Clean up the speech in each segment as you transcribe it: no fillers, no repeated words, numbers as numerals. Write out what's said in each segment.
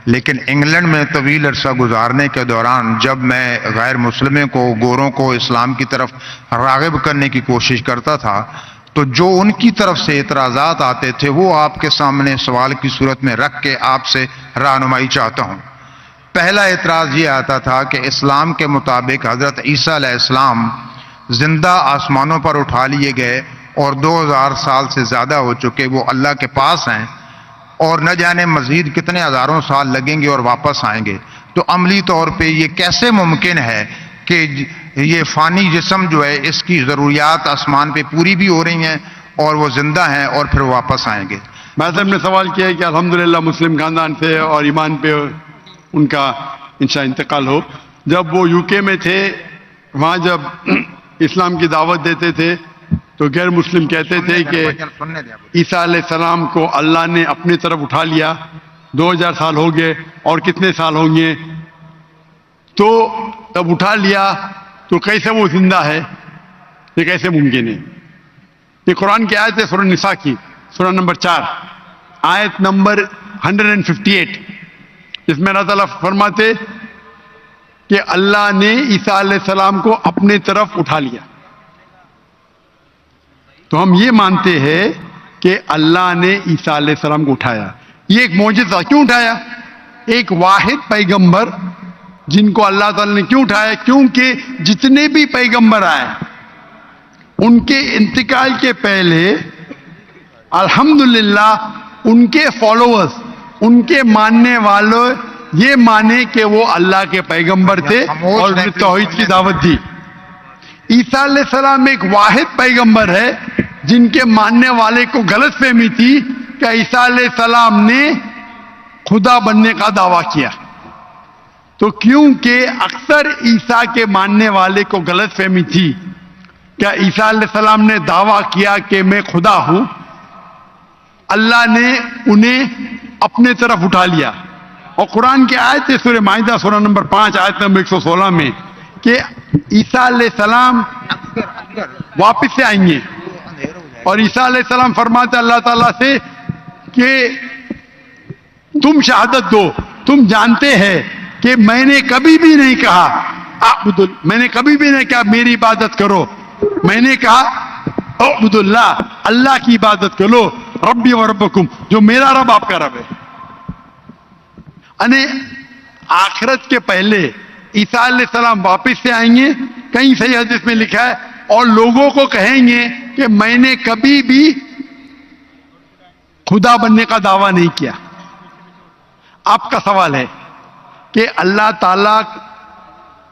لیکن انگلینڈ میں طویل عرصہ گزارنے کے دوران جب میں غیر مسلموں کو، گوروں کو اسلام کی طرف راغب کرنے کی کوشش کرتا تھا تو جو ان کی طرف سے اعتراضات آتے تھے وہ آپ کے سامنے سوال کی صورت میں رکھ کے آپ سے رہنمائی چاہتا ہوں۔ پہلا اعتراض یہ آتا تھا کہ اسلام کے مطابق حضرت عیسیٰ علیہ السلام زندہ آسمانوں پر اٹھا لیے گئے اور 2000 سال سے زیادہ ہو چکے وہ اللہ کے پاس ہیں اور نہ جانے مزید کتنے ہزاروں سال لگیں گے اور واپس آئیں گے۔ تو عملی طور پہ یہ کیسے ممکن ہے کہ یہ فانی جسم جو ہے اس کی ضروریات آسمان پہ پوری بھی ہو رہی ہیں اور وہ زندہ ہیں اور پھر واپس آئیں گے؟ میں صاحب نے سوال کیا ہے کہ الحمدللہ مسلم خاندان سے اور ایمان پہ ان کا انشاء انتقال ہو۔ جب وہ یو کے میں تھے وہاں جب اسلام کی دعوت دیتے تھے تو غیر مسلم کہتے تھے کہ عیسیٰ علیہ السلام کو اللہ نے اپنی طرف اٹھا لیا، 2000 سال ہو گئے اور کتنے سال ہوں گے، تو تب اٹھا لیا تو کیسے وہ زندہ ہے؟ یہ کیسے ممکن ہے؟ یہ قرآن کی آیت ہے سورہ نساء کی، سورہ نمبر 4 آیت نمبر 158، اس میں اللہ تعالیٰ فرماتے کہ اللہ نے عیسیٰ علیہ السلام کو اپنے طرف اٹھا لیا۔ تو ہم یہ مانتے ہیں کہ اللہ نے عیسیٰ علیہ السلام کو اٹھایا۔ یہ ایک معجزہ، کیوں اٹھایا؟ ایک واحد پیغمبر جن کو اللہ تعالیٰ نے کیوں اٹھایا؟ کیونکہ جتنے بھی پیغمبر آئے ان کے انتقال کے پہلے الحمدللہ ان کے فالوورز، ان کے ماننے والوں یہ مانے کہ وہ اللہ کے پیغمبر تھے اور انہیں توحید کی دعوت دی۔ عیسیٰ علیہ السلام ایک واحد پیغمبر ہے جن کے ماننے والے کو غلط فہمی تھی کہ عیسیٰ علیہ السلام نے خدا بننے کا دعویٰ کیا۔ تو کیونکہ اکثر عیسیٰ کے ماننے والے کو غلط فہمی تھی کہ عیسیٰ علیہ السلام نے دعویٰ کیا کہ میں خدا ہوں، اللہ نے انہیں اپنے طرف اٹھا لیا۔ اور قرآن کی آیت ہے سورہ مائدہ سورہ نمبر 5 آیت نمبر 116 میں کہ عیسیٰ علیہ السلام واپس سے آئیں گے، اور عیسیٰ علیہ السلام فرماتے اللہ تعالیٰ سے کہ تم شہادت دو، تم جانتے ہیں کہ میں نے کبھی بھی نہیں کہا میں نے کبھی بھی نہیں کہا میری عبادت کرو، میں نے کہا اعبدوا اللہ، اللہ کی عبادت کرو، ربی و ربکم، جو میرا رب آپ کا رب ہے۔ یعنی آخرت کے پہلے عیسیٰ علیہ السلام واپس سے آئیں گے، کہیں صحیح حدیث میں لکھا ہے، اور لوگوں کو کہیں گے کہ میں نے کبھی بھی خدا بننے کا دعویٰ نہیں کیا۔ آپ کا سوال ہے کہ اللہ تعالیٰ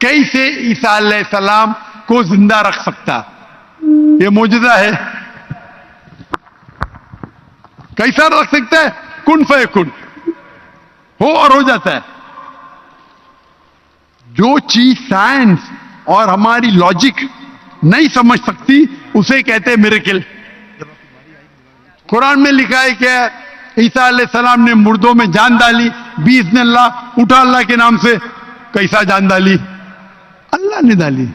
کیسے عیسیٰ علیہ السلام کو زندہ رکھ سکتا؟ یہ معجزہ ہے۔ کیسا رکھ سکتا ہے؟ کن فیکن، ہو اور ہو جاتا ہے۔ جو چیز سائنس اور ہماری لاجک نہیں سمجھ سکتی اسے کہتے ہیں میریکل۔ قرآن میں لکھا ہے کہ عیسیٰ علیہ السلام نے مردوں میں جان ڈالی، باذن اللہ اٹھا اللہ کے نام سے۔ کیسا جان ڈالی؟ اللہ نے ڈالی،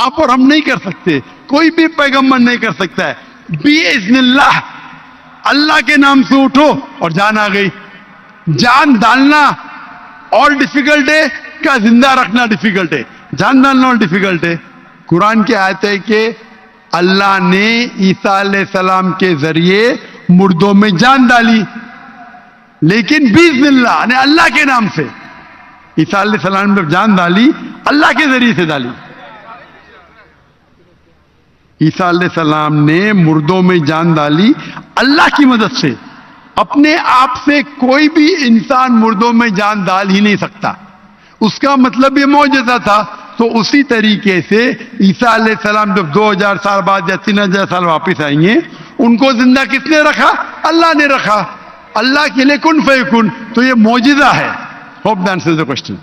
آپ اور ہم نہیں کر سکتے، کوئی بھی پیغمبر نہیں کر سکتا ہے۔ باذن اللہ اللہ کے نام سے اٹھو اور جان آ گئی۔ جان ڈالنا اور ڈیفیکلٹ ہے کیا زندہ رکھنا ڈیفیکلٹ ہے؟ جان ڈالنا اور ڈیفیکلٹ ہے۔ قرآن کی آیت ہے کہ اللہ نے عیسیٰ علیہ السلام کے ذریعے مردوں میں جان ڈالی، لیکن باذن اللہ یعنی اللہ کے نام سے۔ عیسیٰ علیہ السلام نے جان ڈالی، اللہ کے ذریعے سے ڈالی۔ عیسیٰ علیہ السلام نے مردوں میں جان ڈالی اللہ کی مدد سے۔ اپنے آپ سے کوئی بھی انسان مردوں میں جان ڈال ہی نہیں سکتا، اس کا مطلب یہ معجزہ تھا۔ تو اسی طریقے سے عیسیٰ علیہ السلام جب 2000 سال بعد یا 3000 سال واپس آئیں گے، ان کو زندہ کس نے رکھا؟ اللہ نے رکھا۔ اللہ کے لیے کن فیکن، تو یہ معجزہ ہے۔ Hope the answers the question.